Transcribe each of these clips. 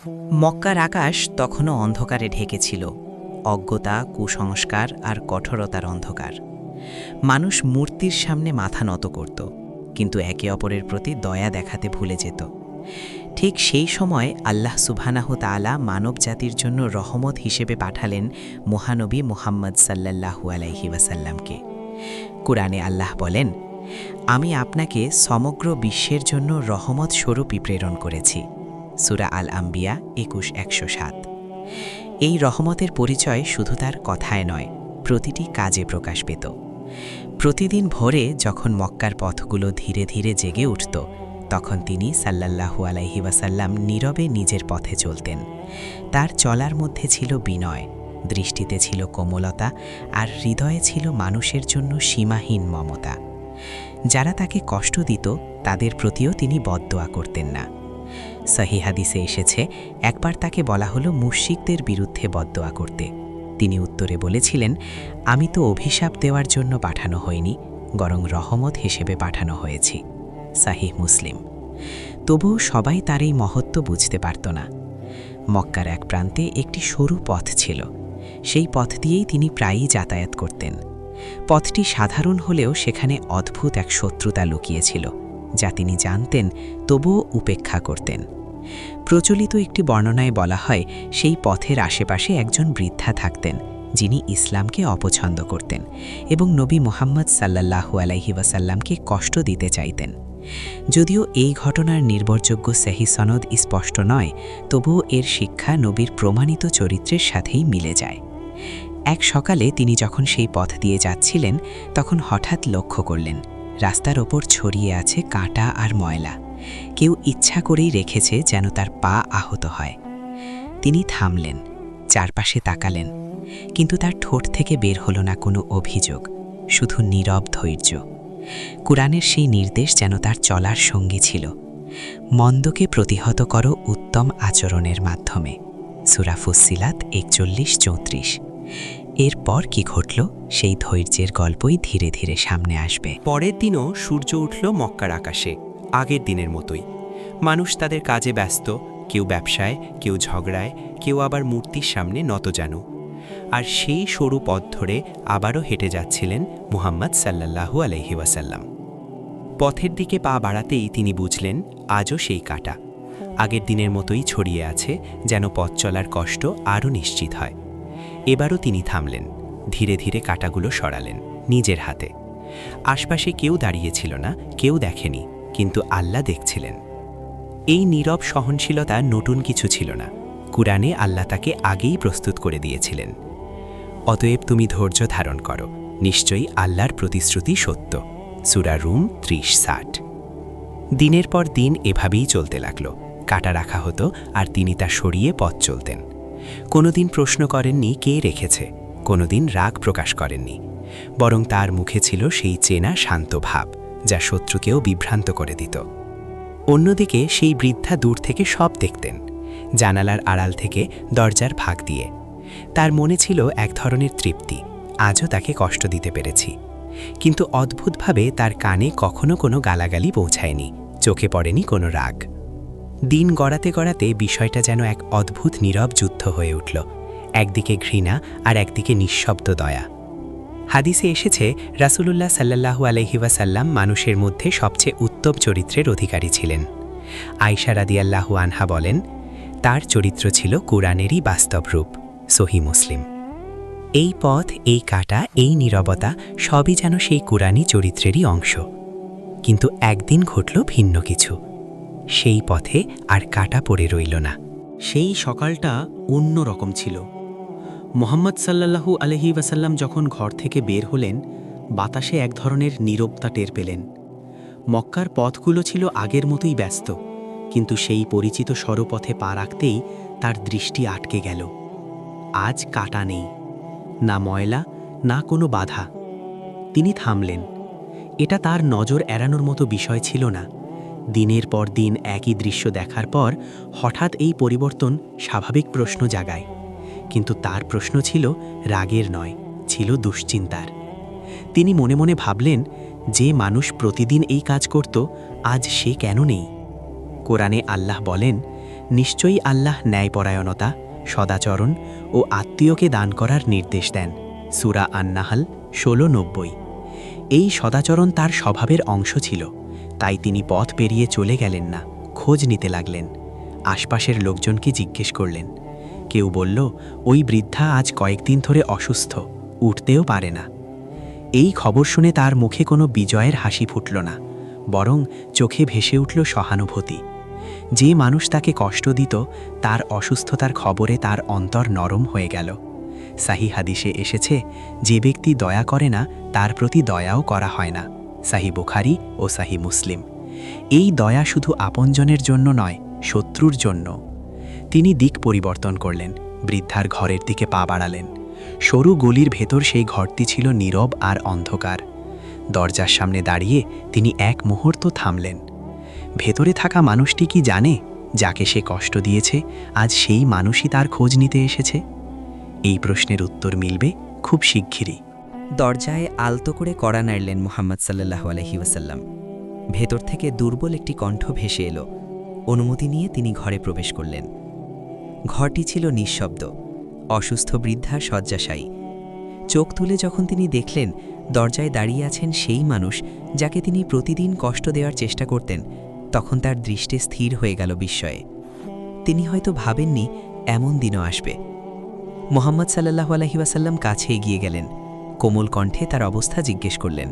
মক্কার আকাশ তখনও অন্ধকারে ঢেকেছিল, অজ্ঞতা, কুসংস্কার আর কঠোরতার অন্ধকার। মানুষ মূর্তির সামনে মাথা নত করত, কিন্তু একে অপরের প্রতি দয়া দেখাতে ভুলে যেত। ঠিক সেই সময় আল্লাহ সুবহানাহু তাআলা মানব জাতির জন্য রহমত হিসেবে পাঠালেন মহানবী মুহাম্মদ সাল্লাল্লাহু আলাইহি ওয়াসাল্লামকে। কুরআনে আল্লাহ বলেন, আমি আপনাকে সমগ্র বিশ্বের জন্য রহমত স্বরূপই প্রেরণ করেছি। সূরা আল আম্বিয়া ২১:১০৭। এই রহমতের পরিচয় শুধু তার কথায় নয়, প্রতিটি কাজে প্রকাশ পেত। প্রতিদিন ভোরে যখন মক্কার পথগুলো ধীরে ধীরে জেগে উঠত, তখন তিনি সাল্লাল্লাহু আলাইহি ওয়াসাল্লাম নীরবে নিজের পথে চলতেন। তার চলার মধ্যে ছিল বিনয়, দৃষ্টিতে ছিল কোমলতা, আর হৃদয়ে ছিল মানুষের জন্য সীমাহীন মমতা। যারা তাকে কষ্ট দিত তাদের প্রতিও তিনি বদদোয়া করতেন না। সহিহ হাদিসে এসেছে, একবার তাকে বলা হলো মুশরিকদের বিরুদ্ধে বদদোয়া করতে। তিনি উত্তরে বলেছিলেন, আমি তো অভিশাপ দেওয়ার জন্য পাঠানো হয়নি, বরং রহমত হিসেবে পাঠানো হয়েছি। সহিহ মুসলিম। তবুও সবাই তার এই মহত্ব বুঝতে পারত না। মক্কার এক প্রান্তে একটি সরু পথ ছিল। সেই পথ দিয়েই তিনি প্রায়ই যাতায়াত করতেন। পথটি সাধারণ হলেও সেখানে অদ্ভুত এক শত্রুতা লুকিয়েছিল, যা তিনি জানতেন, তবুও উপেক্ষা করতেন। প্রচলিত একটি বর্ণনায় বলা হয়, সেই পথের আশেপাশে একজন বৃদ্ধা থাকতেন, যিনি ইসলামকে অপছন্দ করতেন এবং নবী মুহাম্মদ সাল্লাল্লাহু আলাইহি ওয়াসাল্লামকে কষ্ট দিতে চাইতেন। যদিও এই ঘটনার নির্ভরযোগ্য সহিহ সনদ স্পষ্ট নয়, তবুও এর শিক্ষা নবীর প্রমাণিত চরিত্রের সাথেই মিলে যায়। এক সকালে তিনি যখন সেই পথ দিয়ে যাচ্ছিলেন, তখন হঠাৎ লক্ষ্য করলেন রাস্তার ওপর ছড়িয়ে আছে কাঁটা আর ময়লা। কেউ ইচ্ছা করেই রেখেছে যেন তার পা আহত হয়। তিনি থামলেন, চারপাশে তাকালেন, কিন্তু তার ঠোঁট থেকে বের হলো না কোনো অভিযোগ, শুধু নীরব ধৈর্য। কুরআনের সেই নির্দেশ যেন তার চলার সঙ্গী ছিল। মন্দকে প্রতিহত করো উত্তম আচরণের মাধ্যমে। সূরা ফুসসিলাত ৪১-৩৪। এরপর কি ঘটল, সেই ধৈর্যের গল্পই ধীরে ধীরে সামনে আসবে। পরের দিনও সূর্য উঠল মক্কার আকাশে, আগের দিনের মতোই। মানুষ তাদের কাজে ব্যস্ত, কেউ ব্যবসায়, কেউ ঝগড়ায়, কেউ আবার মূর্তির সামনে নতজানু। আর সেই সরু পথ ধরে আবারও হেঁটে যাচ্ছিলেন মুহাম্মদ সাল্লাল্লাহু আলাইহি ওয়াসাল্লাম। পথের দিকে পা বাড়াতেই তিনি বুঝলেন, আজও সেই কাঁটা আগের দিনের মতোই ছড়িয়ে আছে, যেন পথ চলার কষ্ট আরও নিশ্চিত হয়। এবারও তিনি থামলেন, ধীরে ধীরে কাঁটাগুলো সরালেন নিজের হাতে। আশপাশে কেউ দাঁড়িয়েছিল না, কেউ দেখেনি, কিন্তু আল্লাহ দেখছিলেন। এই নীরব সহনশীলতা নতুন কিছু ছিল না, কুরআনে আল্লাহ তাকে আগেই প্রস্তুত করে দিয়েছিলেন। অতএব তুমি ধৈর্য ধারণ করো, নিশ্চয়ই আল্লাহর প্রতিশ্রুতি সত্য। সূরা রুম ৩০-৬০। দিনের পর দিন এভাবেই চলতে লাগল। কাঁটা রাখা হতো আর তিনি তা সরিয়ে পথ চলতেন। কোনোদিন প্রশ্ন করেননি কে রেখেছে, কোনোদিন রাগ প্রকাশ করেননি, বরং তার মুখে ছিল সেই চেনা শান্ত ভাব, যা শত্রুকেও বিভ্রান্ত করে দিত। অন্যদিকে সেই বৃদ্ধা দূর থেকে সব দেখতেন, জানালার আড়াল থেকে, দরজার ফাঁক দিয়ে। তার মনে ছিল এক ধরনের তৃপ্তি, আজও তাকে কষ্ট দিতে পেরেছি। কিন্তু অদ্ভুতভাবে তার কানে কখনো কোনো গালাগালি পৌঁছায়নি, চোখে পড়েনি কোনো রাগ। দিন গড়াতে গড়াতে বিষয়টা যেন এক অদ্ভুত নীরব যুদ্ধ হয়ে উঠল, একদিকে ঘৃণা আর একদিকে নিঃশব্দ দয়া। হাদিসে এসেছে, রাসূলুল্লাহ সাল্লাল্লাহু আলাইহি ওয়াসাল্লাম মানুষের মধ্যে সবচেয়ে উত্তম চরিত্রের অধিকারী ছিলেন। আয়েশা রাদিয়াল্লাহু আনহা বলেন, তার চরিত্র ছিল কুরআনেরই বাস্তব রূপ। সহিহ মুসলিম। এই পথ, এই কাঁটা, এই নীরবতা সবই যেন সেই কুরআনী চরিত্রেরই অংশ। কিন্তু একদিন ঘটল ভিন্ন কিছু। সেই পথে আর কাঁটা পড়ে রইল না। সেই সকালটা অন্য রকম ছিল। মুহাম্মদ সাল্লাল্লাহু আলাইহি ওয়াসাল্লাম যখন ঘর থেকে বের হলেন, বাতাসে এক ধরনের নীরবতা টের পেলেন। মক্কার পথগুলো ছিল আগের মতোই ব্যস্ত, কিন্তু সেই পরিচিত সরপথে পা রাখতেই তার দৃষ্টি আটকে গেল। আজ কাঁটা নেই, না ময়লা, না কোনো বাধা। তিনি থামলেন। এটা তার নজর এড়ানোর মতো বিষয় ছিল না। দিনের পর দিন একই দৃশ্য দেখার পর হঠাৎ এই পরিবর্তন স্বাভাবিক প্রশ্ন জাগায়। কিন্তু তার প্রশ্ন ছিল রাগের নয়, ছিল দুশ্চিন্তার। তিনি মনে মনে ভাবলেন, যে মানুষ প্রতিদিন এই কাজ করত, আজ সে কেন নেই? কোরআনে আল্লাহ বলেন, নিশ্চয়ই আল্লাহ ন্যায়পরায়ণতা, সদাচরণ ও আত্মীয়কে দান করার নির্দেশ দেন। সূরা আন-নাহল 16:90। এই সদাচরণ তার স্বভাবের অংশ ছিল, তাই তিনি পথ পেরিয়ে চলে গেলেন না, খোঁজ নিতে লাগলেন। আশপাশের লোকজনকে জিজ্ঞেস করলেন। কেউ বলল, ওই বৃদ্ধা আজ কয়েকদিন ধরে অসুস্থ, উঠতেও পারে না। এই খবর শুনে তার মুখে কোনো বিজয়ের হাসি ফুটল না, বরং চোখে ভেসে উঠল সহানুভূতি। যে মানুষ তাকে কষ্ট দিত, তার অসুস্থতার খবরে তার অন্তর নরম হয়ে গেল। সাহিহ হাদিসে এসেছে, যে ব্যক্তি দয়া করে না তার প্রতি দয়াও করা হয় না। সাহিহ বুখারী ও সাহিহ মুসলিম। এই দয়া শুধু আপনজনের জন্য নয়, শত্রুর জন্য। তিনি দিক পরিবর্তন করলেন, বৃদ্ধার ঘরের দিকে পা বাড়ালেন। সরু গলির ভেতর সেই ঘরটি ছিল নীরব আর অন্ধকার। দরজার সামনে দাঁড়িয়ে তিনি এক মুহূর্ত থামলেন। ভেতরে থাকা মানুষটি কি জানে, যাকে সে কষ্ট দিয়েছে আজ সেই মানুষই তার খোঁজ নিতে এসেছে? এই প্রশ্নের উত্তর মিলবে খুব শিগগিরই। দরজায় আলতো করে কড়া নাড়লেন মুহাম্মদ সাল্লাল্লাহু আলাইহি ওয়াসাল্লাম। ভেতর থেকে দুর্বল একটি কণ্ঠ ভেসে এলো। অনুমতি নিয়ে তিনি ঘরে প্রবেশ করলেন। ঘরটি ছিল নিঃশব্দ, অসুস্থ বৃদ্ধা শয্যাশায়ী। চোখ তুলে যখন তিনি দেখলেন দরজায় দাঁড়িয়ে আছেন সেই মানুষ যাকে তিনি প্রতিদিন কষ্ট দেওয়ার চেষ্টা করতেন, তখন তার দৃষ্টি স্থির হয়ে গেল বিস্ময়ে। তিনি হয়তো ভাবেননি এমন দিনও আসবে। মুহাম্মদ সাল্লাল্লাহু আলাইহি ওয়াসাল্লাম কাছে এগিয়ে গেলেন, কোমল কণ্ঠে তার অবস্থা জিজ্ঞেস করলেন,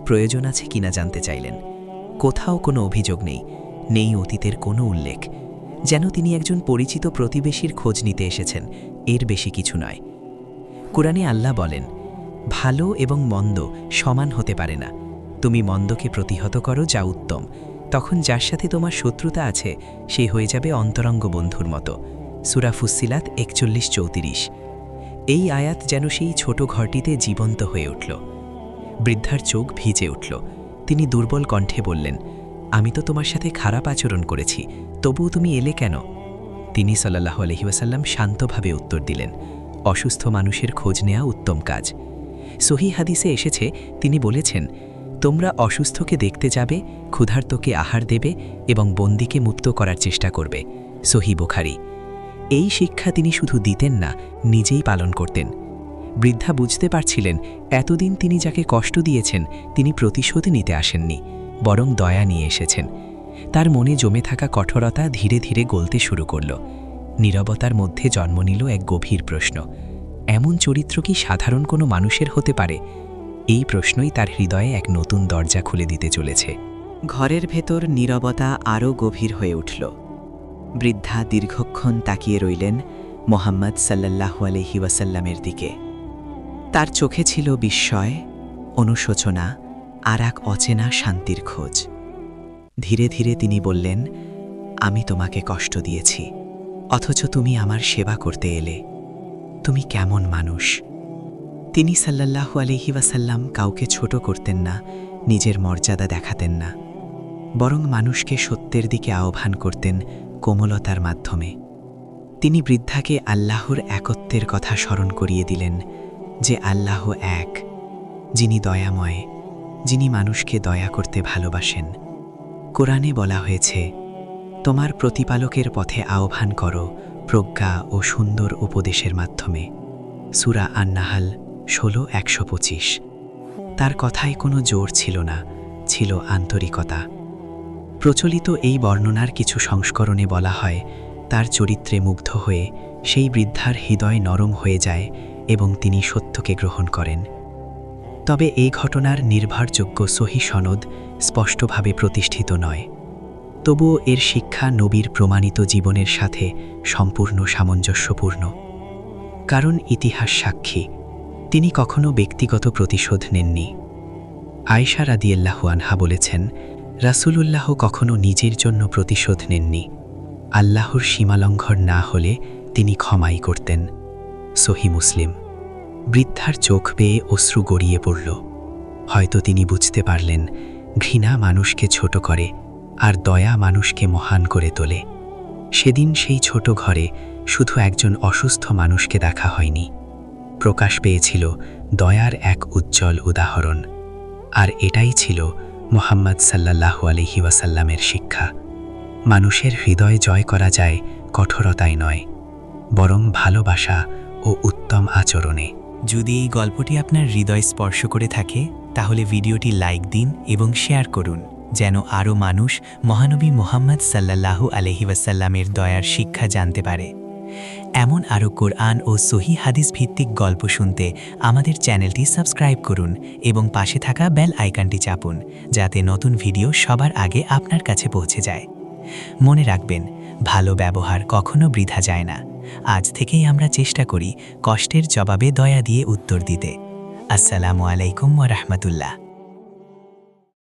প্রয়োজন আছে কিনা জানতে চাইলেন। কোথাও কোনো অভিযোগ নেই, নেই অতীতের কোনো উল্লেখ, যেন তিনি একজন পরিচিত প্রতিবেশীর খোঁজ নিতে এসেছেন, এর বেশি কিছু নয়। কুরআনে আল্লাহ বলেন, ভালো এবং মন্দ সমান হতে পারে না। তুমি মন্দকে প্রতিহত করো, যা উত্তম, তখন যার সাথে তোমার শত্রুতা আছে সে হয়ে যাবে অন্তরঙ্গ বন্ধুর মতো। সূরা ফুসসিলাত 41-34। এই আয়াত যেন সেই ছোট ঘরটিতে জীবন্ত হয়ে উঠল। বৃদ্ধার চোখ ভিজে উঠল। তিনি দুর্বল কণ্ঠে বললেন, আমি তো তোমার সাথে খারাপ আচরণ করেছি, তবুও তুমি এলে কেন? তিনি সাল্লাল্লাহু আলাইহি ওয়াসাল্লাম শান্তভাবে উত্তর দিলেন, অসুস্থ মানুষের খোঁজ নেওয়া উত্তম কাজ। সহিহ হাদিসে এসেছে, তিনি বলেছেন, তোমরা অসুস্থকে দেখতে যাবে, ক্ষুধার্তকে আহার দেবে এবং বন্দীকে মুক্ত করার চেষ্টা করবে। সহিহ বুখারী। এই শিক্ষা তিনি শুধু দিতেন না, নিজেই পালন করতেন। বৃদ্ধা বুঝতে পারছিলেন, এতদিন তিনি যাকে কষ্ট দিয়েছেন তিনি প্রতিশোধ নিতে আসেননি, বরং দয়া নিয়ে এসেছেন। তার মনে জমে থাকা কঠোরতা ধীরে ধীরে গলতে শুরু করল। নীরবতার মধ্যে জন্ম নিল এক গভীর প্রশ্ন, এমন চরিত্র কি সাধারণ কোনো মানুষের হতে পারে? এই প্রশ্নই তার হৃদয়ে এক নতুন দরজা খুলে দিতে চলেছে। ঘরের ভেতর নীরবতা আরও গভীর হয়ে উঠল। বৃদ্ধা দীর্ঘক্ষণ তাকিয়ে রইলেন মুহাম্মদ সাল্লাল্লাহু আলাইহি ওয়াসাল্লামের দিকে। তার চোখে ছিল বিস্ময়, অনুশোচনা আর এক অচেনা শান্তির খোঁজ। ধীরে ধীরে তিনি বললেন, আমি তোমাকে কষ্ট দিয়েছি, অথচ তুমি আমার সেবা করতে এলে। তুমি কেমন মানুষ? তিনি সাল্লাল্লাহু আলাইহি ওয়াসাল্লাম কাউকে ছোট করতেন না, নিজের মর্যাদা দেখাতেন না, বরং মানুষকে সত্যের দিকে আহ্বান করতেন কোমলতার মাধ্যমে। তিনি বৃদ্ধাকে আল্লাহর একত্বের কথা স্মরণ করিয়ে দিলেন, যে আল্লাহ এক, যিনি দয়াময়, যিনি মানুষকে দয়া করতে ভালোবাসেন। কোরআনে বলা হয়েছে, তোমার প্রতিপালকের পথে আহ্বান করো প্রজ্ঞা ও সুন্দর উপদেশের মাধ্যমে। সূরা আন-নাহল 16:125। তার কথায় কোনো জোর ছিল না, ছিল আন্তরিকতা। প্রচলিত এই বর্ণনার কিছু সংস্করণে বলা হয়, তার চরিত্রে মুগ্ধ হয়ে সেই বৃদ্ধার হৃদয় নরম হয়ে যায় এবং তিনি সত্যকে গ্রহণ করেন। তবে এই ঘটনার নির্ভরযোগ্য সহিহ সনদ স্পষ্টভাবে প্রতিষ্ঠিত নয়। তবুও এর শিক্ষা নবীর প্রমাণিত জীবনের সাথে সম্পূর্ণ সামঞ্জস্যপূর্ণ। কারণ ইতিহাস সাক্ষী, তিনি কখনো ব্যক্তিগত প্রতিশোধ নেননি। আয়েশা রাদিয়াল্লাহু আনহা বলেছেন, রাসূলুল্লাহ কখনো নিজের জন্য প্রতিশোধ নেননি। আল্লাহর সীমালঙ্ঘন না হলে তিনি ক্ষমাই করতেন। সহিহ মুসলিম। বৃদ্ধার চোখ বেয়ে অশ্রু গড়িয়ে পড়ল। হয়তো তিনি বুঝতে পারলেন, ঘৃণা মানুষকে ছোট করে আর দয়া মানুষকে মহান করে তোলে। সেদিন সেই ছোট ঘরে শুধু একজন অসুস্থ মানুষকে দেখা হয়নি, প্রকাশ পেয়েছিল দয়ার এক উজ্জ্বল উদাহরণ। আর এটাই ছিল মুহাম্মদ সাল্লাল্লাহু আলাইহি ওয়াসাল্লামের শিক্ষা। মানুষের হৃদয় জয় করা যায় কঠোরতায় নয়, বরং ভালোবাসা ও উত্তম আচরণে। যদি এই গল্পটি আপনার হৃদয় স্পর্শ করে থাকে তাহলে ভিডিওটি লাইক দিন এবং শেয়ার করুন, যেন আরও মানুষ মহানবী মুহাম্মদ সাল্লাল্লাহু আলাইহি ওয়াসাল্লামের দয়ার শিক্ষা জানতে পারে। এমন আরও কোরআন ও সহিহ হাদিস ভিত্তিক গল্প শুনতে আমাদের চ্যানেলটি সাবস্ক্রাইব করুন এবং পাশে থাকা বেল আইকনটি চাপুন, যাতে নতুন ভিডিও সবার আগে আপনার কাছে পৌঁছে যায়। মনে রাখবেন, ভালো ব্যবহার কখনো বৃথা যায় না। আজ থেকেই আমরা চেষ্টা করি কষ্টের জবাবে দয়া দিয়ে উত্তর দিতে। আসসালামু আলাইকুম ওয়া রাহমাতুল্লাহ।